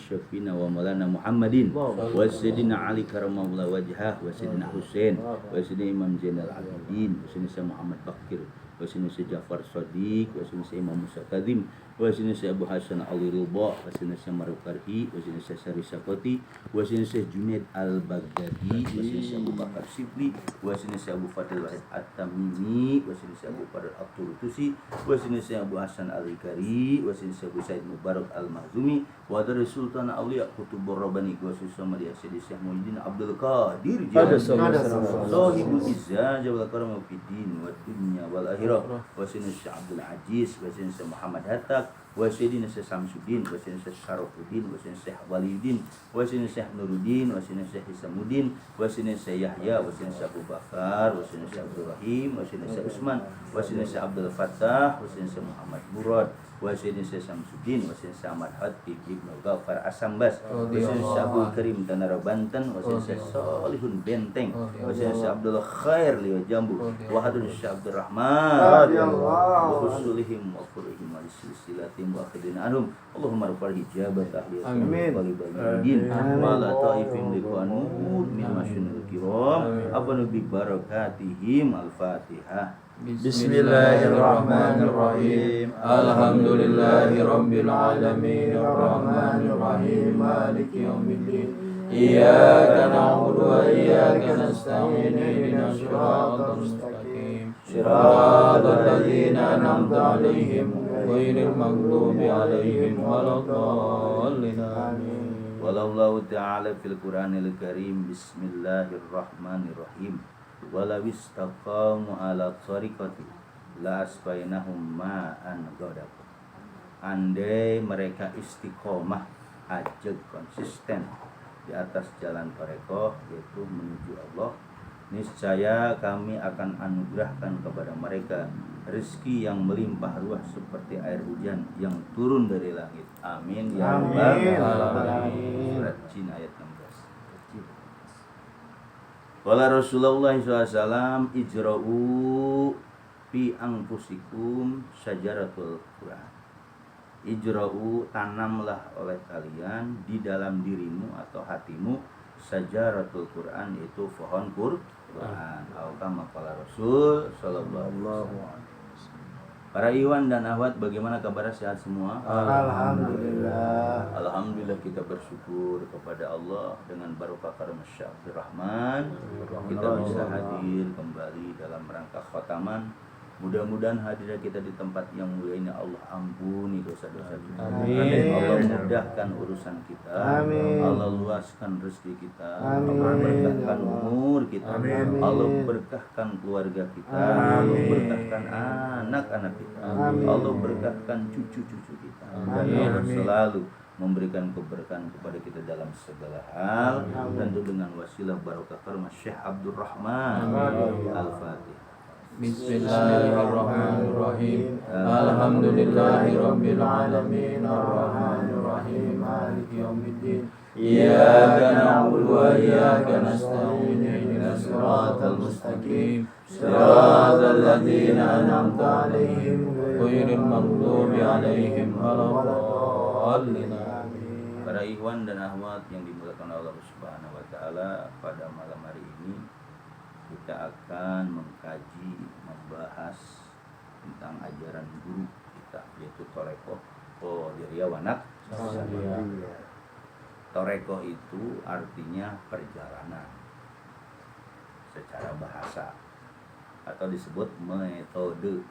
syafiina wa maulana Muhammadin wa sayyidina Ali karamallahu wajhah wa sayyidina Husain wa sayyidina Imam Zainal Abidin wa sayyidina Muhammad Bakir wa sayyidina Ja'far Shadiq wa sayyidina Imam Musa Kadzim wa sayyidina Abu Hasan Ali Ridha wa sayyidina Maruf Karhi wa sayyidina Sari Sapati wa sayyidina Junaid Al-Baghdadi wa sayyidina Abu Bakar Sibli wa sayyidina Abu Fadil Wahid At-Tamimi wa sayyidina Abu Fadil At-Turutusi wa sayyidina Abu Hasan Al-Ikari wa sayyidina Abu Said Mubarak Al-Mahzumi wa dari Sultan Auliya Qutubur Rabbani wa sayyidina Maria Sayyidi Syekh Muhyiddin Abdul Qadir Jilani Sahibul Izzah wal Karam fid din wad dunya wal akhirah wa sayyidina Syekh Abdul Aziz wa sayyidina Muhammad Hatta wa sayyidina Syekh Samsuddin wa sayyidina Syekh Syarafuddin wa sayyidina Syekh Waliuddin wa sayyidina Syekh Nuruddin wa sayyidina Syekh Hisamuddin wa sayyidina Syekh Yahya wa sayyidina Syekh Abu Bakar wa sayyidina Syekh Abdul Rahim wa sayyidina Syekh Utsman wa sayyidina Syekh Abdul Fattah wa sayyidina Syekh Muhammad Murad wa sayyidina Syekh Samsuddin wa sayyidina Syekh Ahmad Hatib Ibnu Ghaffar Asambas wa sayyidina Syekh Abdul Karim Tanara Banten wa sayyidina Syekh Salihun Benteng wa sayyidina Syekh Abdul Khair Liwa Jambu wa hadun Syekh Abdul Rahman wa usulihim wa furihim wa silsilatim wa akhidina anhum Allahumma rafal hijabat ahliyatum wa qalibal wa la ta'ifin liqanur min masyunil kiram abanu bi barakatihim al-fatihah. Bismillahirrahmanirrahim. Alhamdulillahi rabbil alamin arrahmanir rahim maliki yaumiddin. Iyyaka na'budu wa iyyaka nasta'in ihdinas siratal mustaqim. Siratal ladzina an'amta 'alaihim ghairil maghdubi 'alaihim waladdallin. Amin. Wallahu ta'ala fil Qur'anil Karim. Bismillahirrahmanirrahim. Walau istaqamu ala tariqati la asbainahum ma'an ghadaq. Andai mereka istiqomah, ajeg, konsisten di atas jalan tarekoh, yaitu menuju Allah, niscaya kami akan anugerahkan kepada mereka rezeki yang melimpah ruah seperti air hujan yang turun dari langit. Amin ya rabbal alamin. Surat Jin ayat 16. Wala Rasulullah SAW ijra'u fi anfusikum syajaratul Quran. Ijra'u, tanamlah oleh kalian di dalam dirimu atau hatimu syajaratul Quran, yaitu pohon Quran. Kama qala Rasul sallallahu alaihi wasallam. Para ikhwan dan akhwat, bagaimana kabar, sehat semua? Alhamdulillah. Alhamdulillah, kita bersyukur kepada Allah dengan barokah karunia Syekh Abdul Rahman kita bisa hadir kembali dalam rangka khataman. Mudah-mudahan hadirnya kita di tempat yang mulia ini Allah ampuni dosa-dosa kita. Amin. Allah mudahkan urusan kita. Amin. Allah luaskan rezeki kita. Amin. Allah berkahkan umur kita. Amin. Allah berkahkan keluarga kita. Amin. Allah berkahkan anak-anak kita. Amin. Allah berkahkan cucu-cucu kita. Dan Amin. Allah selalu memberikan keberkahan kepada kita dalam segala hal. Tentu dengan wasilah barokah karunia Syekh Abdul Rahman. Al-Fatihah. Bismillahirrahmanirrahim. Alhamdulillahi rabbil alamin arrahmanir rahim maliki yaumiddin. Iyyaka na'budu wa iyyaka nasta'in ihdinas siratal mustaqim. Siratal ladzina an'amta 'alaihim ghairil maghdubi 'alaihim waladdallin. Para ikhwan dan akhwat yang dimuliakan Allah Subhanahu wa taala, pada malam hari ini kita akan mengkaji, membahas tentang ajaran guru kita, yaitu Torekoh Qadiriyah wa Naqsyabandiyah. Torekoh itu artinya perjalanan secara bahasa, atau disebut metode,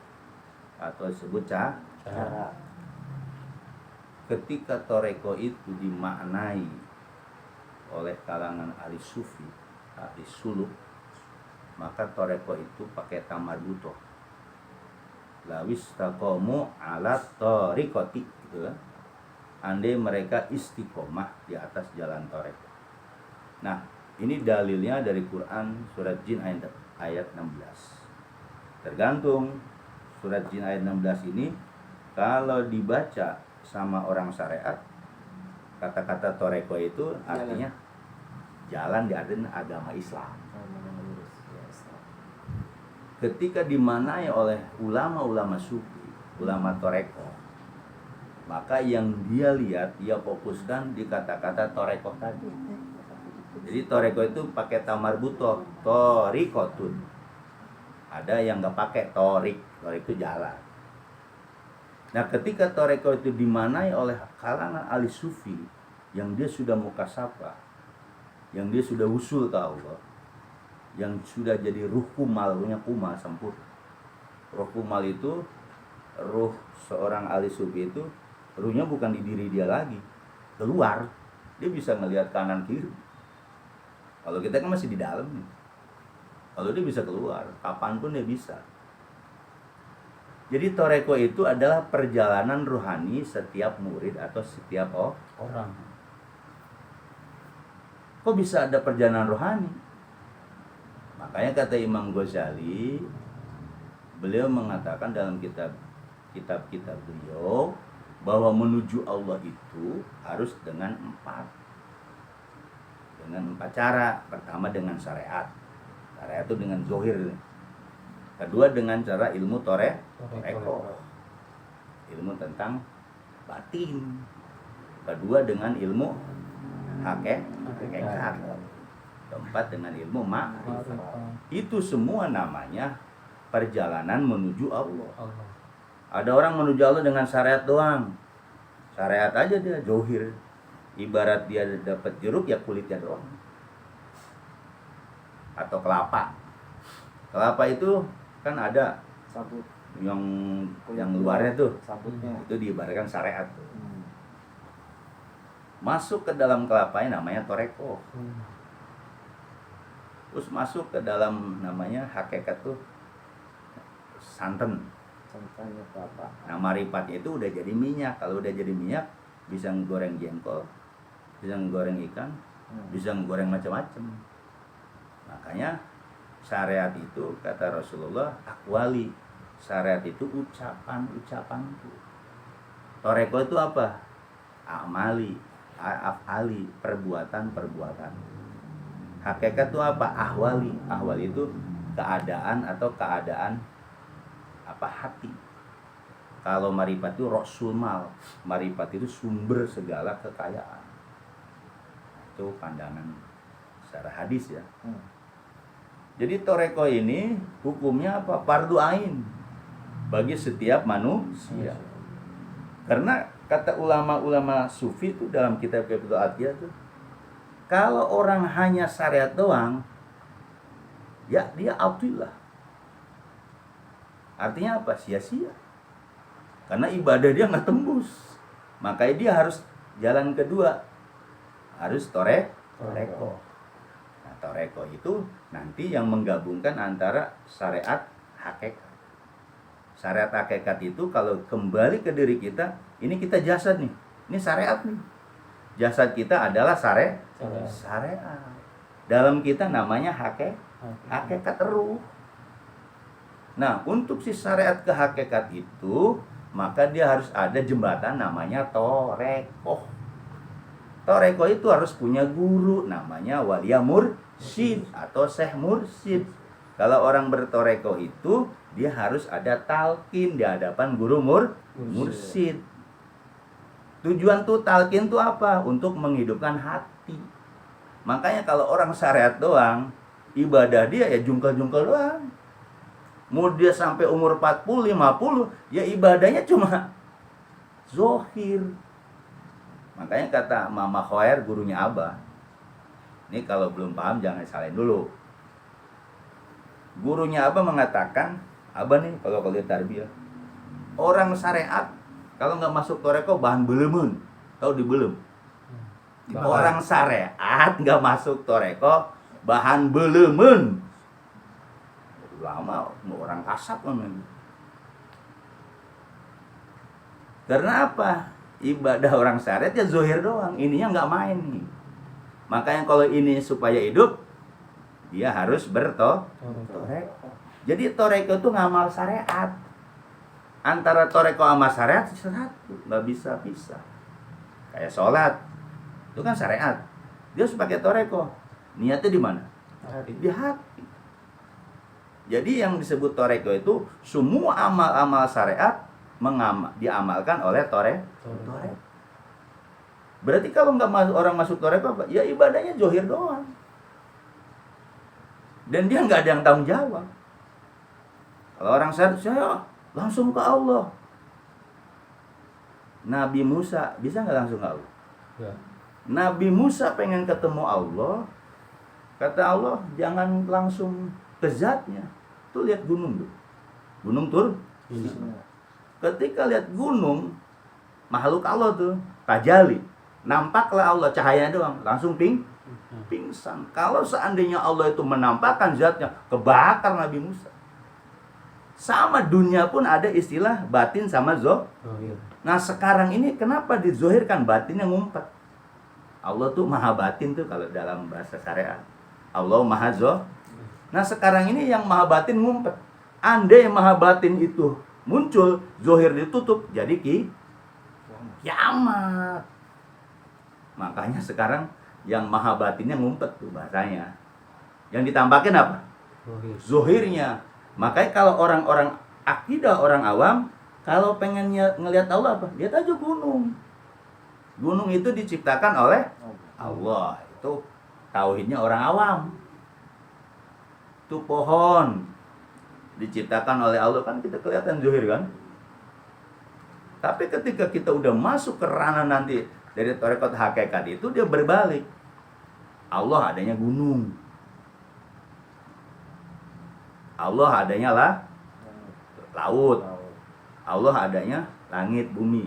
atau disebut cara. Ketika Torekoh itu dimaknai oleh kalangan ahli sufi, ahli suluk, maka Torekoh itu pakai tamarbuto, lawis taqomu ala tariqati, gitu kan. Andai mereka istiqomah di atas jalan Torekoh. Nah, ini dalilnya dari Quran surat Jin ayat 16. Tergantung surat Jin ayat 16 ini, kalau dibaca sama orang syariat, kata-kata Torekoh itu artinya jalan di artinya agama Islam. Ketika dimanai oleh ulama-ulama sufi, ulama Torekoh, Maka yang dia lihat, dia fokuskan di kata-kata torekoh tadi. Jadi torekoh itu pakai tamar butoh, torikotun. Ada yang nggak pakai torik itu jalan. Nah, ketika torekoh itu dimanai oleh kalangan ahli sufi, yang dia sudah mukasafah, yang dia sudah usul ke Allah, yang sudah jadi ruh kumal, ruhnya kumal sempurna. Ruh kumal itu, ruh seorang ahli sufi itu, ruhnya bukan di diri dia lagi, keluar. Dia bisa ngelihat kanan kiri. Kalau kita kan masih di dalam nih. Kalau dia bisa keluar, kapanpun dia bisa. Jadi toreko itu adalah perjalanan rohani setiap murid atau setiap orang. Kok bisa ada perjalanan rohani? Makanya kata Imam Ghazali, beliau mengatakan dalam kitab-kitab beliau bahwa menuju Allah itu harus dengan empat cara. Pertama dengan syariat itu dengan zohir. Kedua dengan cara ilmu toreko, ilmu tentang batin. Kedua dengan ilmu hakikat. Keempat dengan ilmu ma'rifat. Itu semua namanya perjalanan menuju Allah. Ada orang menuju Allah dengan syariat doang. Syariat aja dia zohir. Ibarat dia dapat jeruk ya kulitnya doang. Atau kelapa. Kelapa itu kan ada sabut yang luarnya tuh. Sabutnya. Itu diibaratkan syariat. Masuk ke dalam kelapanya namanya toreko. Terus masuk ke dalam namanya hakikat tuh santan. Santannya kelapa. Nah, marifatnya itu udah jadi minyak. Kalau udah jadi minyak bisa goreng jengkol, bisa goreng ikan, bisa goreng macam-macam. Makanya syariat itu kata Rasulullah akwali. Syariat itu ucapan-ucapanku. Toreko itu apa? Amali, afali, perbuatan-perbuatan. Hakikat itu apa? Ahwali. Ahwali itu keadaan atau keadaan apa hati. Kalau marifat itu rasul mal. Marifat itu sumber segala kekayaan. Itu pandangan secara hadis ya. Jadi toreko ini hukumnya apa? Fardu ain bagi setiap manusia. Karena kata ulama-ulama sufi itu dalam kitab Fathul Atiyah itu, kalau orang hanya syariat doang, ya dia abdillah. Artinya apa? Sia-sia. Karena ibadah dia nggak tembus. Makanya dia harus jalan kedua. Harus toreko. Nah, toreko itu nanti yang menggabungkan antara syariat hakikat. Syariat hakikat itu kalau kembali ke diri kita, ini kita jasad nih. Ini syariat nih. Jasad kita adalah syariat. Dalam kita namanya hakikat ruh. Nah, untuk si syariat ke hakikat itu, maka dia harus ada jembatan namanya toreko. Toreko itu harus punya guru namanya walia mursyid atau syekh mursyid. Kalau orang bertoreko itu dia harus ada talqin di hadapan guru mursyid. Tujuan tuh talqin tuh apa? Untuk menghidupkan hati. Makanya kalau orang syariat doang, ibadah dia ya jungkel-jungkel doang. Mau dia sampai umur 40, 50, ya ibadahnya cuma zohir. Makanya kata Mama Khoer, gurunya Abah, ini kalau belum paham jangan salahin dulu. Gurunya Abah mengatakan, Abah nih kalau lihat tarbiyah, orang syariat kalau nggak masuk toreko bahan belemun. Tahu di belum? Orang syariat nggak masuk toreko bahan belemun. Lama orang kasap namanya. Karena apa? Ibadah orang syariat ya zohir doang, ininya nggak main nih. Makanya kalau ini supaya hidup, dia harus bertoreko. Jadi toreko itu ngamal syariat. Antara toreko sama syariat satu, nggak bisa pisah. Kayak sholat, itu kan syariat. Dia harus pakai toreko. Niatnya di mana? Di hati. Jadi yang disebut toreko itu semua amal-amal syariat diamalkan oleh toreko. Berarti kalau orang masuk toreko apa? Ya ibadahnya zohir doang. Dan dia nggak ada yang tanggung jawab. Kalau orang saya langsung ke Allah. Nabi Musa bisa nggak langsung ke Allah? Ya. Nabi Musa pengen ketemu Allah. Kata Allah, jangan langsung ke zatnya. Tuh lihat gunung tuh. Gunung Tur. Ketika lihat gunung, makhluk Allah tuh, tajali. Nampaklah Allah, cahaya doang. Langsung pingsan. Kalau seandainya Allah itu menampakkan zatnya, kebakar Nabi Musa. Sama dunia pun ada istilah batin sama zohir. Nah sekarang ini kenapa dizohirkan? Batinnya ngumpet. Allah tuh maha batin tuh kalau dalam bahasa syariat. Allah maha zohir. Nah sekarang ini yang maha batin ngumpet. Andai maha batin itu muncul, zohir ditutup, jadi kiamat. Makanya sekarang yang maha batinnya ngumpet tuh bahasanya. Yang ditampakin apa? Zohirnya. Makanya kalau orang-orang akidah, orang awam, kalau pengennya ngelihat Allah apa? Lihat aja gunung. Gunung itu diciptakan oleh Allah. Itu tauhidnya orang awam. Itu pohon diciptakan oleh Allah, kan kita kelihatan zuhir kan. Tapi ketika kita udah masuk ke ranah nanti dari tarekat hakikat itu, dia berbalik. Allah adanya gunung, Allah adanya laut, Allah adanya langit bumi.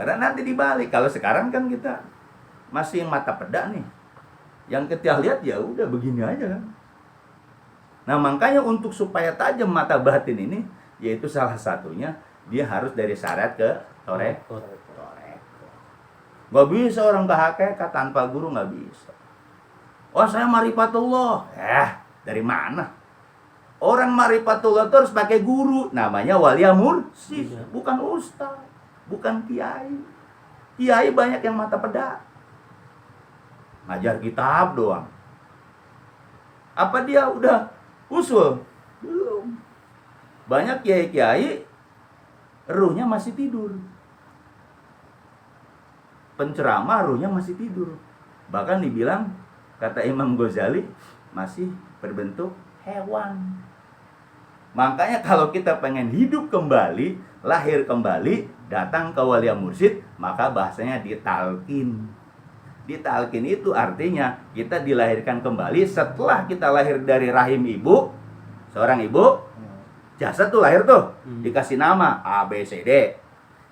Karena nanti dibalik. Kalau sekarang kan kita masih mata peda nih, yang kita lihat ya udah begini aja kan. Nah makanya untuk supaya tajam mata batin ini, yaitu salah satunya dia harus dari syariat ke toreko. Gak bisa orang ke hakikat tanpa guru, gak bisa. Oh saya marifatullah. Dari mana? Orang marifatullah itu harus pakai guru. Namanya walia mursyid, bukan ustaz, bukan kiai. Kiai banyak yang mata peda, ngajar kitab doang. Apa dia udah usul? Belum. Banyak kiai-kiai ruhnya masih tidur. Penceramah ruhnya masih tidur. Bahkan dibilang, kata Imam Ghazali, masih berbentuk hewan. Makanya kalau kita pengen hidup kembali, lahir kembali, datang ke walia mursyid, maka bahasanya ditalkin. Ditalkin itu artinya kita dilahirkan kembali setelah kita lahir dari rahim ibu. Seorang ibu, jasad tuh lahir tuh, dikasih nama A, B, C, D.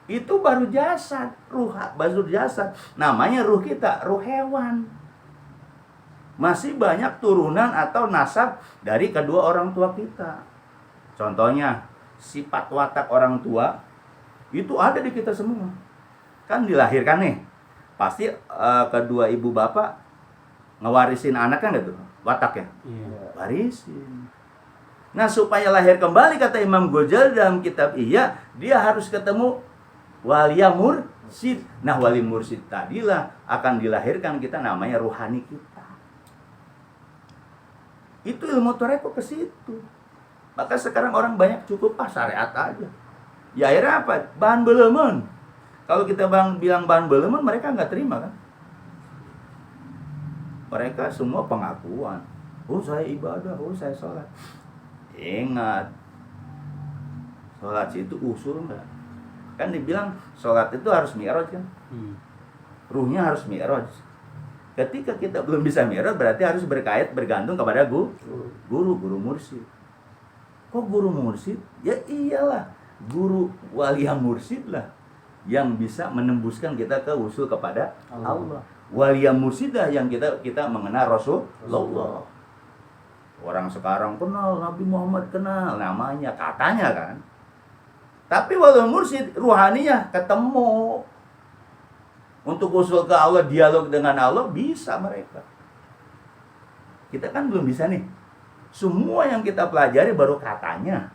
Itu baru jasad, ruh baru jasad. Namanya ruh kita, ruh hewan. Masih banyak turunan atau nasab dari kedua orang tua kita. Contohnya, sifat watak orang tua itu ada di kita semua. Kan dilahirkan nih, pasti kedua ibu bapak ngewarisin anak kan gitu, wataknya. Warisin. Nah supaya lahir kembali, kata Imam Ghazali dalam kitab Ihya, dia harus ketemu walia mursyid. Nah wali mursyid tadilah akan dilahirkan kita, namanya ruhani kita. Itu ilmu toreko ke situ. Maka sekarang orang banyak cukup syariat aja. Ya akhirnya apa? Bahan belemen. Kalau kita bilang bahan belemen, mereka nggak terima kan? Mereka semua pengakuan. Oh saya ibadah, oh saya sholat. Ingat, sholat itu usul enggak? Kan dibilang sholat itu harus mi'raj kan? Ruhnya harus mi'raj. Ketika kita belum bisa mi'raj, berarti harus bergantung kepada guru mursyid. Kok guru mursyid? Ya iyalah, guru walia mursyid lah yang bisa menembuskan kita ke usul kepada Allah. Walia mursyid lah yang kita mengenal Rasulullah. Orang sekarang kenal, Nabi Muhammad kenal, namanya, katanya kan. Tapi walia mursyid, ruhaninya ketemu. Untuk usul ke Allah, dialog dengan Allah, bisa mereka. Kita kan belum bisa nih. Semua yang kita pelajari baru katanya.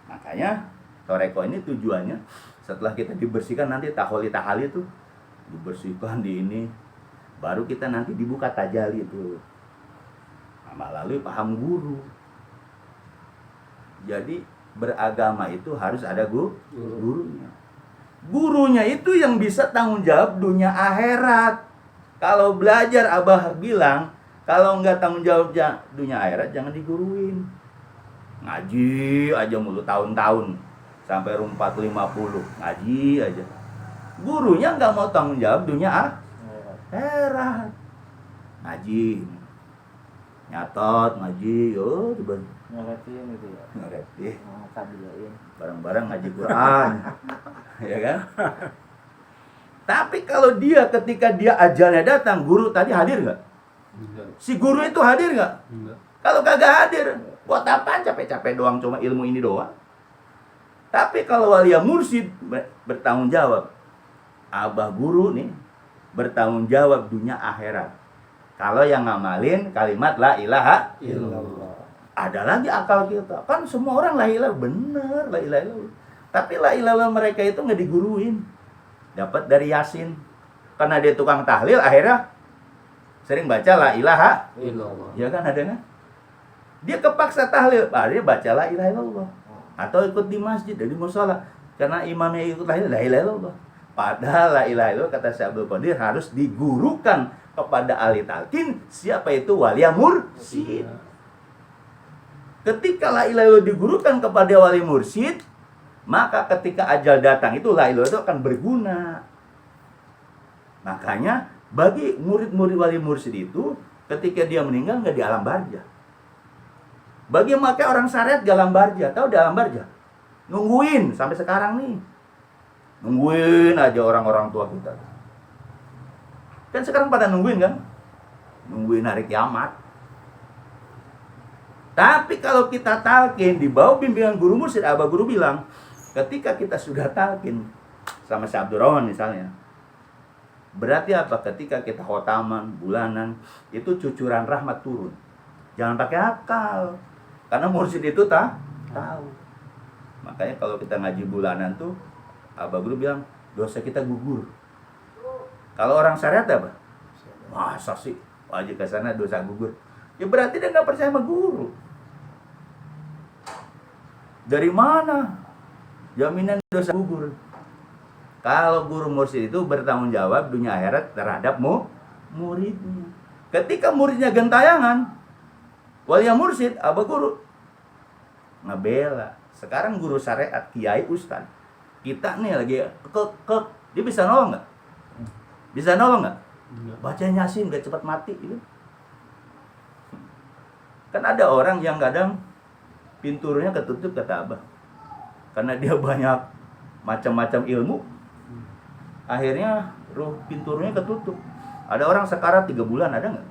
Makanya toreko ini tujuannya setelah kita dibersihkan nanti taholi itu dibersihkan di ini, baru kita nanti dibuka tajali itu. Nah, melalui paham guru. Jadi beragama itu harus ada gurunya. Gurunya itu yang bisa tanggung jawab dunia akhirat. Kalau belajar Abah bilang, kalau nggak tanggung jawab dunia akhirat jangan diguruin. Ngaji aja mulu tahun-tahun sampai 40-50 ngaji aja. Gurunya nggak mau tanggung jawab dunia akhirat. Ngaji, nyatot ngaji, yo Ngeretin gitu ya. ngerti. Tabiyain. Bareng-bareng ngaji Quran. Ya kan? Tapi kalau dia ketika dia ajalnya datang, guru tadi hadir nggak? Si guru itu hadir nggak? Kalau kagak hadir, buat apaan capek-capek doang cuma ilmu ini doang? Tapi kalau walia mursyid bertanggung jawab, abah guru nih bertanggung jawab dunia akhirat. Kalau yang ngamalin kalimat la ilaha illallah. Ada lagi akal kita. Kan semua orang la ilaha bener, la ilaha illallah. Tapi la ilaha mereka itu nggak diguruin. Dapat dari Yasin. Karena dia tukang tahlil akhirnya sering baca la ilaha illallah. Ya kan ada kan? Dia kepaksa tahlil, dia baca la ilaha illallah. Atau ikut di masjid, di mushola. Karena imamnya ikut tahlil la ilaha illallah. Padahal la ilaha illallah kata Syekh Abdul Qadir harus digurukan kepada ahli talqin. Siapa itu walia mursyid. Ketika la ilaha illallah digurukan kepada wali mursyid, maka ketika ajal datang itu la ilaha illallah itu akan berguna. Makanya bagi murid-murid wali mursyid itu ketika dia meninggal nggak di alam barzah. Bagi mereka orang syariat di alam barzah, tahu di alam barzah? Nungguin sampai sekarang nih. Nungguin aja orang-orang tua kita. Kan sekarang pada nungguin kan? Nungguin hari kiamat. Tapi kalau kita talqin di bawah bimbingan guru mursyid, abah guru bilang, ketika kita sudah talqin sama Syekh Abdul Rahman misalnya, berarti apa? Ketika kita khotaman, bulanan, itu cucuran rahmat turun. Jangan pakai akal. Karena mursyid itu tahu. Makanya kalau kita ngaji bulanan tuh, abah guru bilang, dosa kita gugur. Kalau orang syariat apa? Masa sih wajib ke sana dosa gugur? Ya berarti dia nggak percaya sama guru. Dari mana jaminan dosa gugur? Kalau guru mursyid itu bertanggung jawab dunia akhirat terhadap muridnya. Ketika muridnya gentayangan, walia mursyid, abah guru ngebela. Sekarang guru syariat, kiai, ustad, kita nih lagi dia bisa nolong nggak? Bisa nolong nggak? Baca Yasin biar cepat mati gitu. Kan ada orang yang kadang pinturnya ketutup kata abah, karena dia banyak macam-macam ilmu, akhirnya ruh pinturnya ketutup. Ada orang sekarat 3 bulan, ada nggak?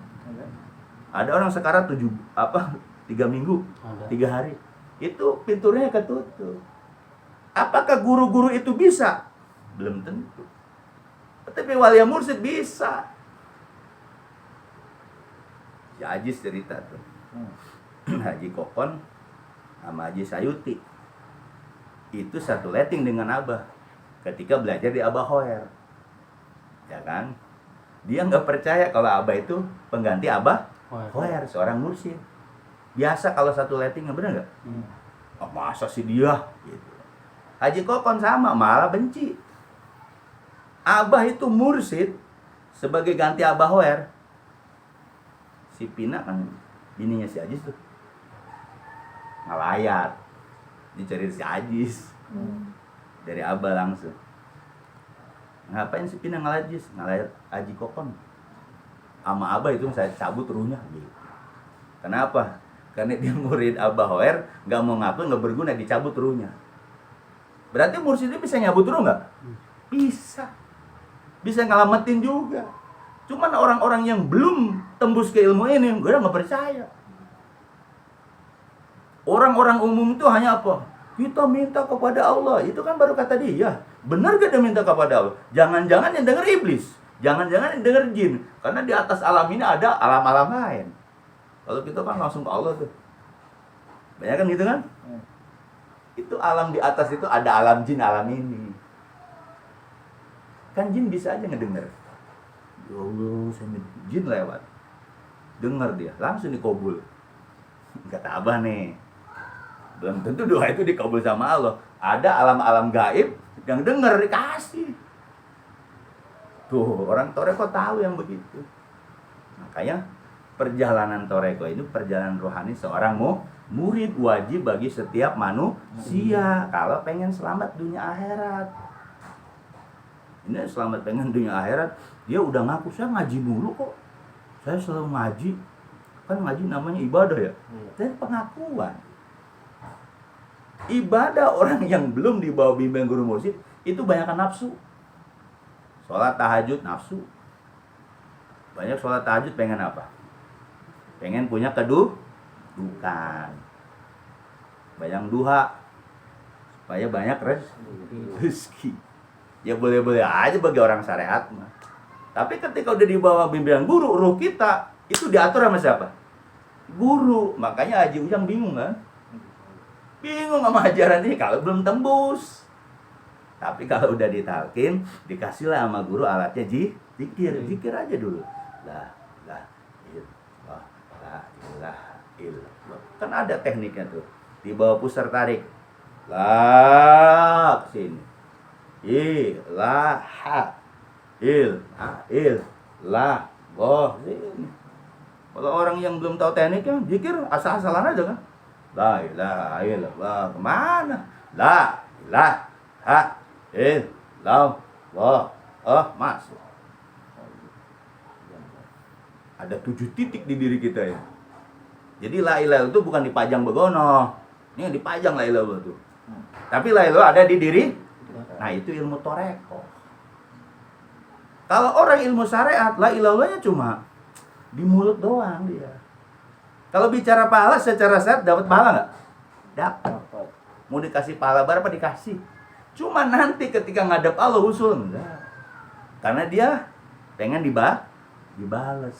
Ada orang sekarat 3 minggu, 3 hari. Itu pinturnya ketutup. Apakah guru-guru itu bisa? Belum tentu. Tapi walia mursyid bisa. Si Ajis cerita tuh. Haji Kokon sama Haji Sayuti. Itu satu letting dengan abah ketika belajar di Abah Khoer. Ya kan? Dia nggak percaya kalau abah itu pengganti Abah Khoer, seorang mursyid. Biasa kalau satu letting, bener nggak? Oh, masa sih dia? Gitu. Haji Kokon sama, malah benci. Abah itu mursyid sebagai ganti Abah Khoer. Si Pina kan bininya si Ajis tuh ngalayat, dicari si Ajis dari Abah langsung. Ngapain si Pina ngalayat Haji Kokon? Sama Abah itu saya cabut ruhnya gitu. Kenapa? Karena dia murid Abah Khoer, nggak mau ngaku, nggak berguna, dicabut ruhnya. Berarti mursyid itu bisa nyabut ruh nggak? Bisa. Bisa ngelamatin juga. Cuman orang-orang yang belum tembus ke ilmu ini, gue udah nggak percaya. Orang-orang umum itu hanya apa? Kita minta kepada Allah. Itu kan baru kata dia. Benar gak dia minta kepada Allah? Jangan-jangan yang denger iblis. Jangan-jangan yang denger jin. Karena di atas alam ini ada alam-alam lain. Kalau kita kan langsung ke Allah tuh. Banyak kan gitu kan? Itu alam di atas itu ada alam jin, alam ini. Kan jin bisa aja ngedenger. Ya Allah, jin lewat. Dengar dia, langsung dikobul. Kata abah nih. Belum tentu doa itu dikabul sama Allah. Ada alam-alam gaib yang dengar dikasih. Tuh, orang toreko tahu yang begitu. Makanya perjalanan toreko ini perjalanan rohani seorang murid wajib bagi setiap manusia kalau pengen selamat dunia akhirat. Ini selamat pengen dunia akhirat, dia udah ngaku saya ngaji mulu kok. Saya selalu ngaji. Kan ngaji namanya ibadah ya. Dan pengakuan. Ibadah orang yang belum dibawa bimbingan guru mursyid itu banyakkan nafsu. Sholat tahajud nafsu. Banyak sholat tahajud pengen apa? Pengen punya kedudukan. Banyak duha supaya banyak rezeki. Ya boleh-boleh aja bagi orang syariat mah. Tapi ketika udah dibawa bimbingan guru, ruh kita itu diatur sama siapa? Guru. Makanya Haji Ujang bingung kan? Bingung sama ajaran ini kalau belum tembus. Tapi kalau udah ditalkin, dikasihlah sama guru alatnya zikir. Zikir aja dulu. La ilaha illallah. Kan ada tekniknya tuh. Di bawah pusar tarik. La kesini. Ilaha illallah. Sini. Kalau orang yang belum tahu tekniknya, zikir asal-asalan aja kan. La ilaha illallah. Kemana? La ilaha illallah. Masuk. Ada 7 titik di diri kita ya. Jadi la ilaha itu bukan dipajang begono. Ini yang dipajang la ilaha itu. Tapi la ilaha ada di diri. Nah, itu ilmu toreko. Kalau orang ilmu syariat, la ilahnya cuma di mulut doang dia. Kalau bicara pahala secara syariat dapat pahala nggak? Dapat. Mau dikasih pahala berapa dikasih. Cuma nanti ketika ngadep Allah usul enggak. Karena dia pengen dibales.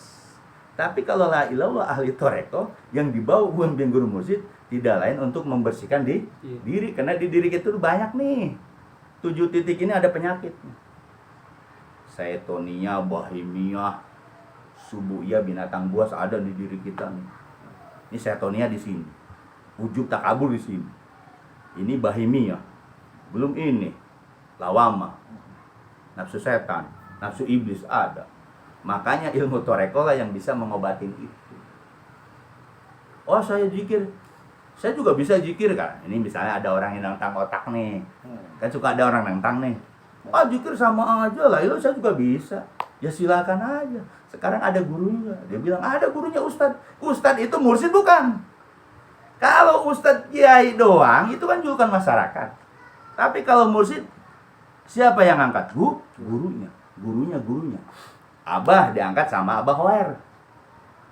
Tapi kalau la ilallah ahli toreko yang dibawa bimbingan guru mursyid tidak lain untuk membersihkan diri. Karena di diri kita tuh banyak nih. 7 titik ini ada penyakit. Setonia, bahimiyah, subuhiyah, binatang buas ada di diri kita nih. Ini setonia di sini. Ujub takabur di sini. Ini bahimiyah. Belum ini. Lawama. Nafsu setan, nafsu iblis ada. Makanya ilmu toreko lah yang bisa mengobatin itu. Oh, saya zikir. Saya juga bisa zikir kan. Ini misalnya ada orang yang nentang otak nih. Kan suka ada orang nentang nih. Zikir sama aja lah. Itu saya juga bisa. Ya silakan aja. Sekarang ada gurunya. Dia bilang ada gurunya Ustadz. Ustadz itu mursyid bukan. Kalau Ustadz kiai doang itu kan julukan masyarakat. Tapi kalau mursyid siapa yang angkat? Gurunya. Gurunya. Abah diangkat sama Abah Hoer.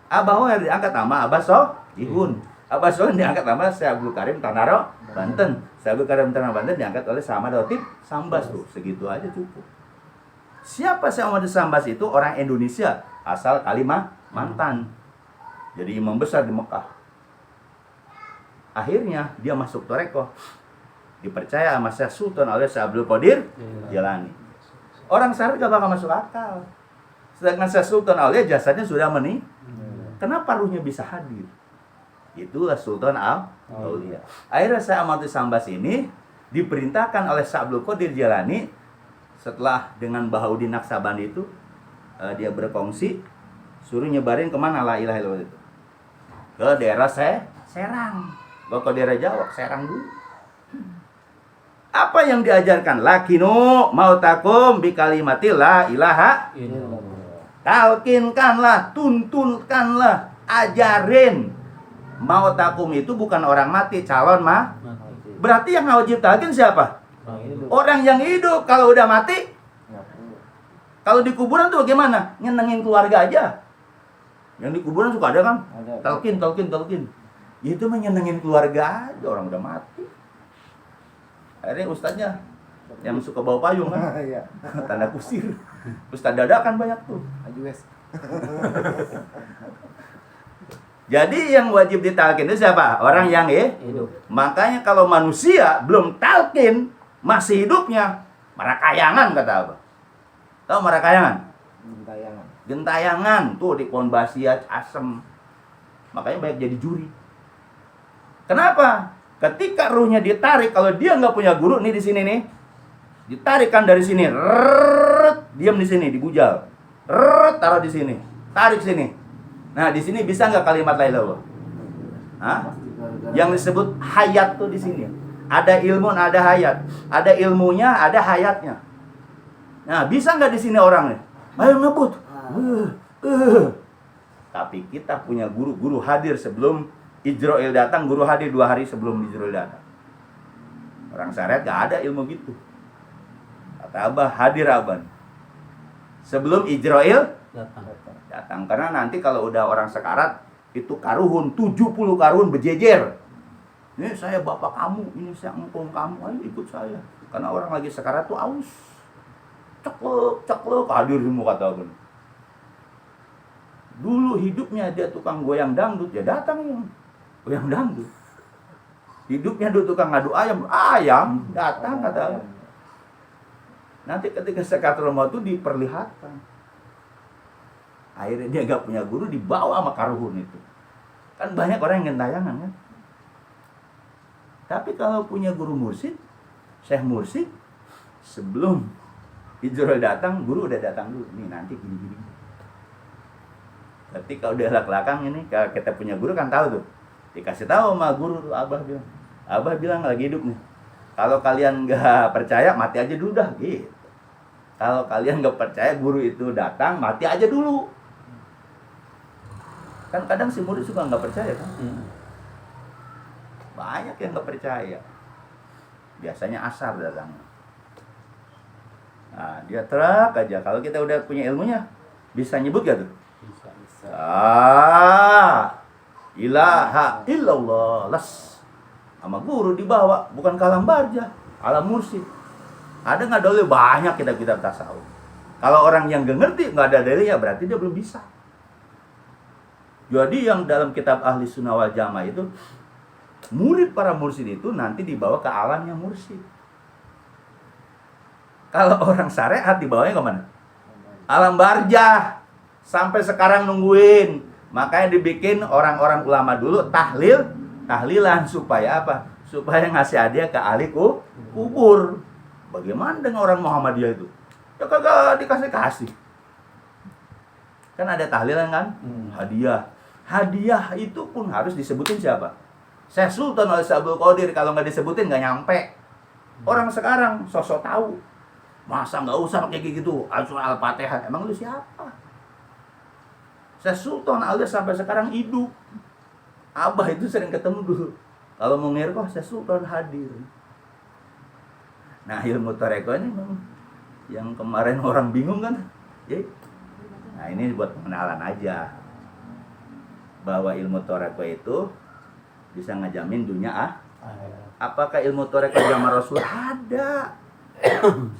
Abah Hoer diangkat sama Abah Sohihun. Abah Sohihun diangkat sama Syekh Abdul Karim Tanaro Banten. Syekh Abdul Karim Tanaro Banten diangkat oleh Samad Otip Sambas tuh. Segitu aja cukup. Siapa Syekh Ahmad Sambas itu? Orang Indonesia, asal Kalimantan. Jadi imam besar di Mekah. Akhirnya dia masuk toreko. Dipercaya sama Syekh Sultan oleh Syekh Abdul Qadir Jalani. Orang syariat gak bakal masuk akal. Sedangkan Syekh Sultan Aulia jasadnya sudah Kenapa ruhnya bisa hadir? Itulah Sultan Aulia. Akhirnya Syekh Ahmad Sambas ini diperintahkan oleh Syekh Abdul Qadir Jalani setelah dengan Bahaudin Naksabandi itu dia berkongsi suruh nyebarin kemana la ilaha illallah itu? Ke daerah Serang. Ke daerah Jawa, Serang dulu. Apa yang diajarkan? Lakinu mautakum bi kalimati la ilaha illallah. Talkinkanlah, tuntunkanlah, ajarin. Mautakum itu bukan orang mati, calon Berarti yang wajib talkin siapa? Orang yang hidup. Kalau udah mati, kalau di kuburan tuh bagaimana? Nyenengin keluarga aja. Yang di kuburan suka ada kan? Talkin. Itu menyenengin keluarga aja, orang udah mati. Akhirnya ustadznya yang suka bawa payung kan? Tanda kusir. Ustadz dadakan banyak tuh. Jadi yang wajib ditalkin itu siapa? Orang yang hidup. Makanya kalau manusia belum talkin, masih hidupnya, marakayangan kata apa? Tahu marakayangan? Gentayangan tuh di pohon basiat asem. Makanya banyak jadi juri. Kenapa? Ketika ruhnya ditarik, kalau dia nggak punya guru, nih di sini nih, ditarikkan dari sini, diam di sini, dibujal, taruh di sini, tarik sini. Nah di sini bisa nggak kalimat la ilaha illallah? Hah? Yang disebut hayat tuh di sini. Ada ilmu, ada hayat. Ada ilmunya, ada hayatnya. Nah bisa nggak di sini orangnya? Ayo ngebut. Tapi kita punya guru hadir sebelum Ijroil datang, guru hadir 2 hari sebelum Ijroil datang. Orang syariat gak ada ilmu gitu. Kata Abah, hadir Abah sebelum Ijroil datang. Karena nanti kalau udah orang sekarat, itu karuhun, 70 karuhun berjejer. Ini saya bapak kamu, ini saya engkong kamu, ayo ikut saya. Karena orang lagi sekarat tuh aus. Ceklek, hadir semua kata Abah. Dulu hidupnya dia tukang goyang dangdut, ya datang yang goyang dangdut. Hidupnya dulu tukang ngadu ayam datang kata. Nanti ketika sakaratul maut itu diperlihatkan. Akhirnya dia gak punya guru, dibawa sama karuhun itu. Kan banyak orang yang gentayangan kan. Tapi kalau punya guru mursyid, syekh mursyid, sebelum Ijroil datang, guru udah datang dulu. Nih nanti gini-gini. Ketika udah lak-lakang ini, kalau kita punya guru kan tahu tuh. Dikasih tahu sama guru tuh, Abah bilang lagi hidup nih. Kalau kalian nggak percaya, mati aja dulu dah, gitu. Kalau kalian nggak percaya guru itu datang, mati aja dulu. Kan kadang si murid suka nggak percaya kan. Banyak yang nggak percaya. Biasanya asar datang. Nah, dia terak aja. Kalau kita udah punya ilmunya, bisa nyebut gak tuh? Bisa. Ilaha illallah. Las. Sama guru dibawa, bukan kalam barja, alam mursyid. Ada nggak dalil? Banyak kitab-kitab tasawuf. Kalau orang yang nggak ngerti, nggak ada dalil, ya berarti dia belum bisa. Jadi yang dalam kitab Ahli Sunnah wal Jamaah itu, murid para mursyid itu nanti dibawa ke alamnya mursyid. Kalau orang syariat dibawanya kemana? Alam barjah. Sampai sekarang nungguin. Makanya dibikin orang-orang ulama dulu tahlilan supaya apa? Supaya ngasih hadiah ke ahli kubur. Bagaimana dengan orang Muhammadiyah itu? Ya kagak dikasih-kasih. Kan ada tahlilan kan? Hadiah. Hadiah itu pun harus disebutin siapa? Syekh Sultan Al-Sabul Qadir. Kalau nggak disebutin nggak nyampe. Orang sekarang sosok tahu. Masa nggak usah pakai gitu? Al-Fatihah. Emang lu siapa? Syekh Sultan alias sampai sekarang hidup. Abah itu sering ketemu dulu. Kalau mau ngerkoh, Syekh Sultan hadir. Nah ilmu toreko ini yang kemarin orang bingung kan. Nah ini buat pengenalan aja. Bahwa ilmu toreko itu bisa ngejamin dunia Apakah ilmu toreko zaman Rasul? Ada.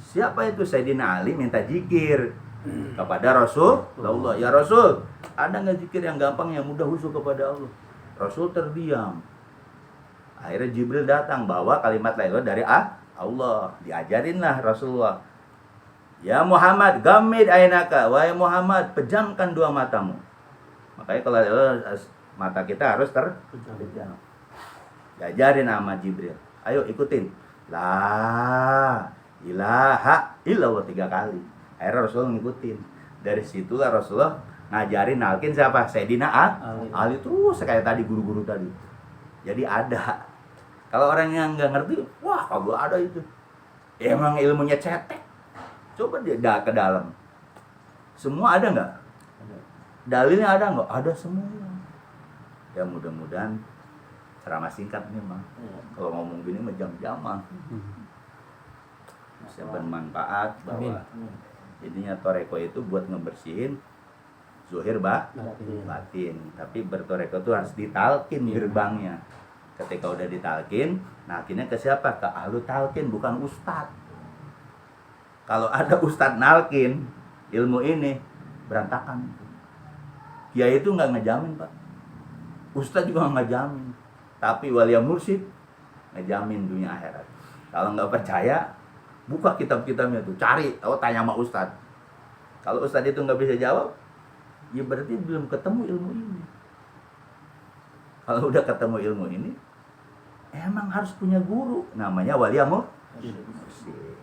Siapa itu? Sayyidina Ali minta zikir kepada Rasulullah. Ya Rasul, ada nggak zikir yang gampang, yang mudah husu kepada Allah? Rasul terdiam. Akhirnya Jibril datang bawa kalimat la ilaha dari Allah. Diajarinlah Rasulullah. Ya Muhammad, gamid ainaka. Wahai Muhammad, pejamkan 2 matamu. Makanya kalau mata kita harus terpejam. Diajarin sama Jibril. Ayo ikutin. La ilaha illallah 3 kali. Akhirnya Rasulullah ngikutin. Dari situlah Rasulullah ngajarin nalkin siapa? Sayyidina Ali terus kayak tadi guru-guru tadi. Jadi ada. Kalau orang yang nggak ngerti, wah kagak ada itu. Emang ilmunya cetek. Coba dia ke dalam. Semua ada nggak? Dalilnya ada nggak? Ada semua. Ya mudah-mudahan ceramah singkat nih mah. Kalau ngomong gini mah jam-jaman. Bisa bermanfaat bahwa intinya toreko itu buat ngebersihin zuhir batin. Tapi bertoreko itu harus ditalkin gerbangnya. Ketika udah ditalkin, nalkinnya ke siapa? Ke ahlu talkin, bukan ustad. Kalau ada ustad nalkin ilmu ini berantakan. Kiai itu nggak ngejamin pak. Ustad juga nggak ngejamin. Tapi wali mursyid ngejamin dunia akhirat. Kalau nggak percaya, buka kitab-kitabnya tuh, cari, tanya sama ustad. Kalau ustad itu nggak bisa jawab, ya berarti belum ketemu ilmu ini. Kalau udah ketemu ilmu ini, emang harus punya guru namanya wali mursyid.